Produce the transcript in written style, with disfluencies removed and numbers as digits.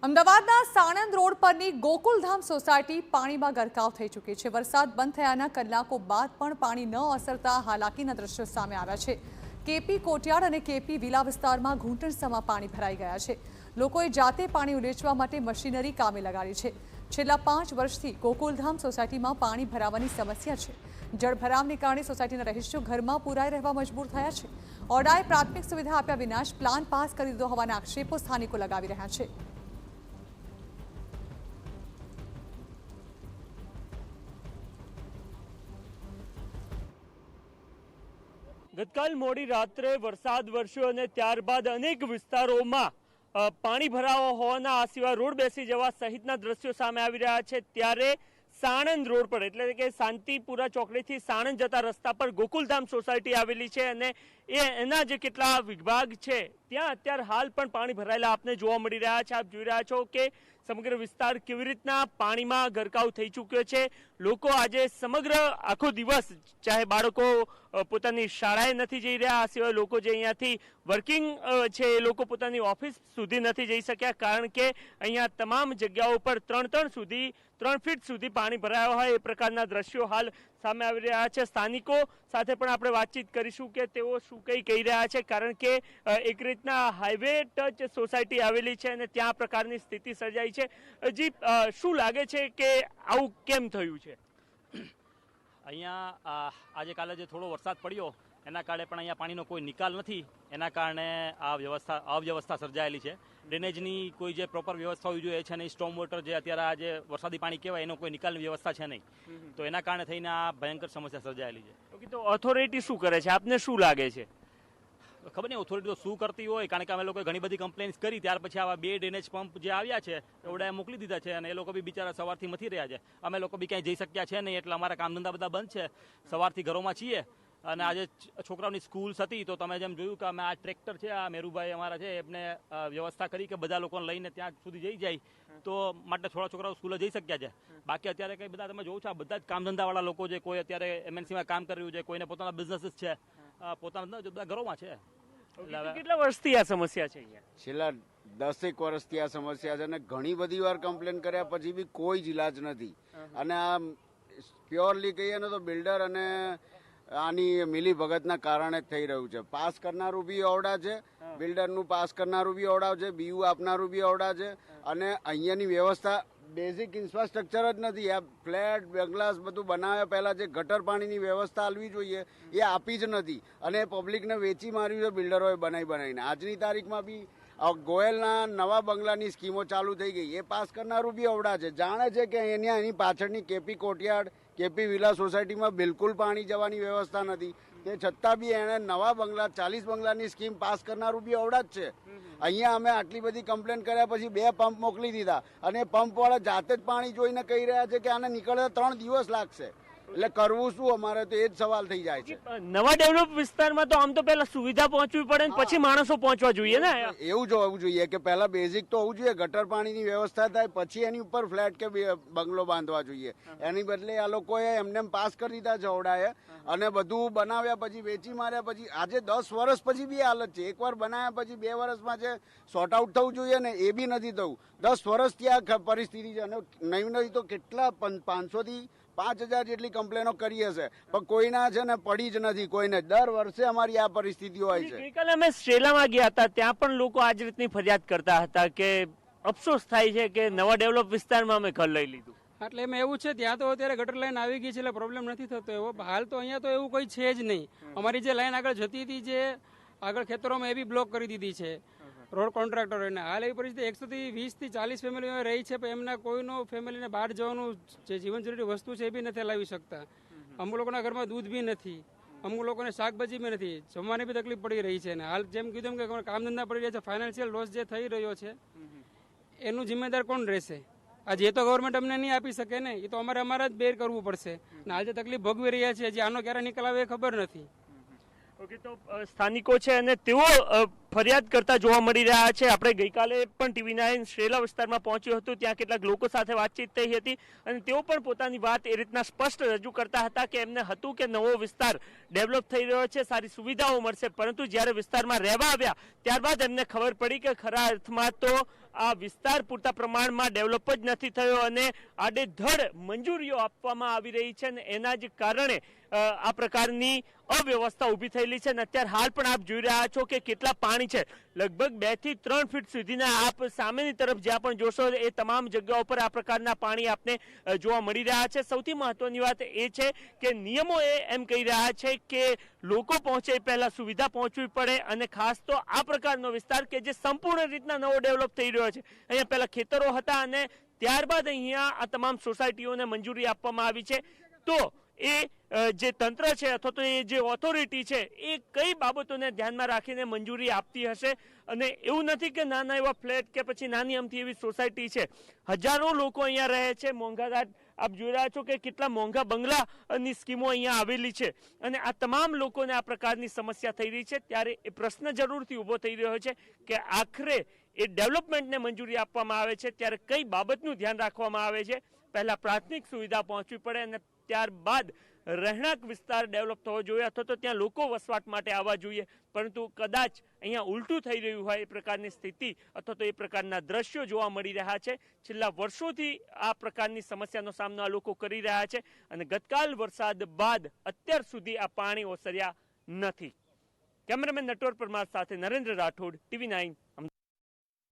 અમદાવાદના સાણંદ રોડ પરની ગોકુલધામ સોસાયટી પાણીમાં ગરકાવ થઈ ચૂકી છે। વરસાદ બંધ થયાના કલાકો બાદ પણ પાણી ન ઓસરતા હાલાકીના દ્રશ્યો સામે આવ્યા છે। કેપી કોટિયાડ અને કેપી વિલા વિસ્તારમાં ઘૂંટણસમાં પાણી ભરાઈ ગયા છે। લોકોએ જાતે પાણી ઉલેચવા માટે મશીનરી કામે લગાડી છે। છેલ્લા 5 વર્ષથી ગોકુલધામ સોસાયટીમાં પાણી ભરાવાની સમસ્યા છે। જળભરાવને કારણે સોસાયટીના રહીશો ઘરમાં પુરાઈ રહેવા મજબૂર થયા છે। ઓરડાએ પ્રાથમિક સુવિધા આપ્યા વિના જ પ્લાન પાસ કરી દીધો હોવાના આક્ષેપો સ્થાનિકો લગાવી રહ્યા છે। ગતકાલ મોડી રાત્રે વરસાદ વરસ્યો અને ત્યારબાદ અનેક વિસ્તારોમાં પાણી ભરાવા હોવાના આ સિવાય રોડ બેસી જવા સહિતના દ્રશ્યો સામે આવી રહ્યા છે। ત્યારે સાણંદ રોડ પર એટલે કે શાંતિપુરા ચોકડીથી સાણંદ જતા રસ્તા પર ગોકુલધામ સોસાયટી આવેલી છે અને એના જે કેટલા વિભાગ છે ત્યાં અત્યારે હાલ પણ પાણી ભરાયેલા આપને જોવા મળી રહ્યા છે। આપ જોઈ રહ્યા છો કે સમગ્ર વિસ્તાર કેવી રીતના પાણીમાં ગરકાવ થઈ ચૂક્યો છે। લોકો આજે સમગ્ર આખો દિવસ ચાહે બાળકો પોતાની શાળાએ નથી જઈ રહ્યા, આ સિવાય લોકો જે અહીંયાથી વર્કિંગ છે એ લોકો પોતાની ઓફિસ સુધી નથી જઈ શક્યા, કારણ કે અહીંયા તમામ જગ્યાઓ પર 3 ફીટ સુધી પાણી ભરાયા હોય એ પ્રકારના દ્રશ્યો હાલ સામે આવી રહ્યા છે। સ્થાનિકો સાથે પણ આપણે વાતચીત કરીશું કે તેઓ શું કંઈ કહી રહ્યા છે, કારણ કે એક રીતના હાઈવે ટચ સોસાયટી આવેલી છે અને ત્યાં પ્રકારની સ્થિતિ સર્જાઈ છે। જી, શું લાગે છે કે આવું કેમ થયું છે? અહીંયા આજે કાલે જે થોડો વરસાદ પડ્યો એના કારણે પણ અહીંયા પાણીનો કોઈ નિકાલ નથી, એના કારણે આ અવ્યવસ્થા સર્જાયેલી છે। ડ્રેનેજની કોઈ જે પ્રોપર વ્યવસ્થા હોવી જોઈએ છે નહીં, સ્ટોમ વોટર જે અત્યારે આ જે વરસાદી પાણી કહેવાય એનો કોઈ નિકાલની વ્યવસ્થા છે નહીં, તો એના કારણે થઈને આ ભયંકર સમસ્યા સર્જાયેલી છે। તો ઓથોરિટી શું કરે છે, આપને શું લાગે છે? ખબર નહીં ઓથોરિટી શું કરતી હોય, કારણ કે અમે લોકોએ ઘણી બધી કમ્પ્લેન્ટ્સ કરી, ત્યાર પછી આવા 2 ડ્રેનેજ પંપ જે આવ્યા છે એવડા મોકલી દીધા છે અને એ લોકો બી બિચારા સવારથી મથી રહ્યા છે। અમે લોકો બી ક્યાંય જઈ શક્યા છે નહીં, એટલે અમારા કામધંધા બધા બંધ છે, સવારથી ઘરોમાં છીએ। અને આજે છોકરાઓની સ્કૂલ્સ હતી તો તમે જેમ જોયું કે અમે આ ટ્રેક્ટર છે, આ મેરુભાઈ અમારા છે, એમને વ્યવસ્થા કરી કે બધા લોકોને લઈને ત્યાં સુધી જઈ જાય તો માટે થોડા છોકરાઓ સ્કૂલે જઈ શક્યા છે। બાકી અત્યારે કંઈ બધા તમે જોવો છો આ બધા જ કામધંધાવાળા લોકો છે, કોઈ અત્યારે MNCમાં કામ કરી રહ્યું છે, કોઈને પોતાના બિઝનેસીસ છે, પોતાના બધા ઘરોમાં છે। કેટલા વર્ષથી આ સમસ્યા છે અહીંયા? છેલ્લા 10 વર્ષથી આ સમસ્યા છે અને ઘણી બધી વાર કમ્પ્લેન કર્યા પછી બી કોઈ જ ઇલાજ નથી। અને આ પ્યોરલી કહીએ ને તો બિલ્ડર અને આની મિલી ભગતના કારણે જ થઈ રહ્યું છે। પાસ કરનારું બી ઓરડા છે, બિલ્ડરનું પાસ કરનારું બી ઓરડા છે, બીયુ આપનારું બી ઓરડા છે અને અહીંયાની વ્યવસ્થા બેઝિક ઇન્ફ્રાસ્ટ્રક્ચર જ નથી। આ ફ્લેટ બંગલાસ બધું બનાવ્યા પહેલા જે ગટર પાણીની વ્યવસ્થા આપવી જોઈએ એ આપી જ નથી અને પબ્લિકને વેચી માર્યું છે બિલ્ડરોએ બનાવીને। આજની તારીખમાં બી ગોયલના નવા બંગલાની સ્કીમો ચાલુ થઈ ગઈ, એ પાસ કરનારું બી અવડા છે, જાણે છે કે એની પાછળની કેપી કોટિયાડ કેપી વિલા સોસાયટીમાં બિલકુલ પાણી જવાની વ્યવસ્થા નથી, તે છતાં બી એણે નવા બંગલા 40 બંગલાની સ્કીમ પાસ કરનારું બી અવડા જ છે। અહીંયા અમે આટલી બધી કમ્પ્લેન કર્યા પછી 2 પંપ મોકલી દીધા અને પંપવાળા જાતે જ પાણી જોઈને કહી રહ્યા છે કે આને નીકળતા 3 દિવસ લાગશે, એટલે કરવું શું અમારે તો એ જ સવાલ થઈ જાય છે। નવા ડેવલપ વિસ્તારમાં તો આમ તો પહેલા સુવિધા પહોંચવી પડે ને પછી માણસો પહોંચવા જોઈએ ને, એવું જ હોવું જોઈએ કે પહેલા બેઝિક તો હોવું જોઈએ, ગટર પાણીની વ્યવસ્થા થાય પછી એની ઉપર ફ્લેટ કે બંગલો બાંધવા જોઈએ। એની બદલે આ લોકોએ એમને પાસ કરી દીધા છે ઓરડાએ અને બધું બનાવ્યા પછી વેચી માર્યા પછી આજે 10 વર્ષ પછી બી હાલત છે। એકવાર બનાવ્યા પછી 2 વર્ષમાં જે સોર્ટ આઉટ થવું જોઈએ ને એ બી નથી થવું। 10 વર્ષથી આ પરિસ્થિતિ છે અને નહીં તો કેટલા 500 થી 5000 જેટલી કમ્પ્લેનો કરી હશે પણ કોઈના છે ને પડી જ નથી કોઈને। દર વર્ષે અમારી આ પરિસ્થિતિ હોય છે। ગઈકાલે અમે શ્રીલામાં ગયા હતા, ત્યાં પણ લોકો આ જ રીતની ફરિયાદ કરતા હતા કે અફસોસ થાય છે કે નવા ડેવલપ વિસ્તારમાં અમે ઘર લઈ લીધું। એટલે એમાં એવું છે ત્યાં તો અત્યારે ગટર લાઈન આવી ગઈ છે એટલે પ્રોબ્લેમ નથી થતો એવો, હાલ તો અહીંયા તો એવું કોઈ છે જ નહીં। અમારી જે લાઈન આગળ જતી હતી જે આગળ ખેતરોમાં એ બી બ્લોક કરી દીધી છે રોડ કોન્ટ્રાક્ટરોને। હાલ એવી પરિસ્થિતિ 120 થી 40 ફેમિલીઓ રહી છે પણ એમના કોઈનો ફેમિલીને બહાર જવાનું જે જીવન જરૂરી વસ્તુ છે એ બી નથી લાવી શકતા। અમુક લોકોના ઘરમાં દૂધ બી નથી, અમુક લોકોને શાકભાજી બી નથી, જમવાની બી તકલીફ પડી રહી છે અને હાલ જેમ કીધું કે કામ ધંધા પડી રહ્યા છે, ફાઇનાન્શિયલ લોસ જે થઈ રહ્યો છે એનું જિમ્મેદાર કોણ રહેશે? આજે એ તો ગવર્મેન્ટ અમને નહીં આપી શકે ને, એ તો અમારા જ બેર કરવું પડશે ને હાલ જે તકલીફ ભોગવી રહ્યા છે હજી આનો ક્યારે નિકાલ આવે એ ખબર નથી। ઓકે, તો સ્થાનિકો છે અને તેઓ ફરિયાદ કરતા જોવા મળી રહ્યા છે. આપણે ગઈકાલે પણ TV9 શ્રેલા વિસ્તારમાં પહોંચ્યું હતું, ત્યાં કેટલાક લોકો સાથે વાતચીત થઈ હતી અને તેઓ પણ પોતાની વાત એ રીતના સ્પષ્ટ રજૂ કરતા હતા કે એમને હતું કે નવો વિસ્તાર ડેવલપ થઈ રહ્યો છે, સારી સુવિધાઓ મળશે, પરંતુ જ્યારે વિસ્તારમાં રહેવા આવ્યા ત્યારબાદ એમને ખબર પડી કે ખરા અર્થમાં તો આ વિસ્તાર પૂરતા પ્રમાણમાં ડેવલપ જ નથી થયો અને આડેધડ મંજૂરીઓ આપવામાં આવી રહી છે અને એના જ કારણે આ પ્રકારની અવ્યવસ્થા ઊભી થયેલી છે. અને અત્યારે હાલ પણ આપ જોઈ રહ્યા છો કે કેટલા પાણી છે, લગભગ 2 થી 3 ફીટ સુધીના આપ સામેની તરફ જ્યાં પણ જોશો એ તમામ જગ્યાઓ પર આ પ્રકારના પાણી આપને જોવા મળી રહ્યા છે. સૌથી મહત્વની વાત એ છે કે નિયમો એમ કહી રહ્યા છે કે લોકો પહોંચે એ પહેલા સુવિધા પહોંચવી પડે અને ખાસ તો આ પ્રકારનો વિસ્તાર કે જે સંપૂર્ણ રીતના નવો ડેવલપ થઈ રહ્યો છે. અહીંયા પહેલા ખેતરો હતા અને ત્યારબાદ અહીંયા આ તમામ સોસાયટીઓને મંજૂરી આપવામાં આવી છે. તો એ જે તંત્ર છે અથવા તો એ જે ઓથોરિટી છે એ કઈ બાબતોને ધ્યાનમાં રાખીને મંજૂરી આપતી હશે? અને એવું નથી કે નાના એવા ફ્લેટ કે પછી નાની અમથી એવી સોસાયટી છે, હજારો લોકો અહીંયા રહે છે. મોંઘાદાટ આપ જોઈ રહ્યા છો કે કેટલા મોંઘા બંગલાની સ્કીમો અહીંયા આવેલી છે અને આ તમામ લોકોને આ પ્રકારની સમસ્યા થઈ રહી છે. ત્યારે એ પ્રશ્ન જરૂરથી ઊભો થઈ રહ્યો છે કે આખરે એ ડેવલપમેન્ટને મંજૂરી આપવામાં આવે છે ત્યારે કઈ બાબતનું ધ્યાન રાખવામાં આવે છે? પહેલા પ્રાથમિક સુવિધા પહોંચવી પડે અને ત્યારબાદ રહેણાંક વિસ્તાર ડેવલપ થવો જોઈએ અથવા તો ત્યાં લોકો વસવાટ માટે આવવા જોઈએ, પરંતુ કદાચ અહીંયા ઉલટું થઈ રહ્યું હોય એ પ્રકારની સ્થિતિ અથવા તો એ પ્રકારના દ્રશ્યો જોવા મળી રહ્યા છે. છેલ્લા વર્ષોથી આ પ્રકારની સમસ્યાનો સામનો આ લોકો કરી રહ્યા છે અને ગતકાલ વરસાદ બાદ અત્યાર સુધી આ પાણી ઓસર્યા નથી. કેમેરામેન નટવર પરમાર સાથે નરેન્દ્ર રાઠોડ, TV9.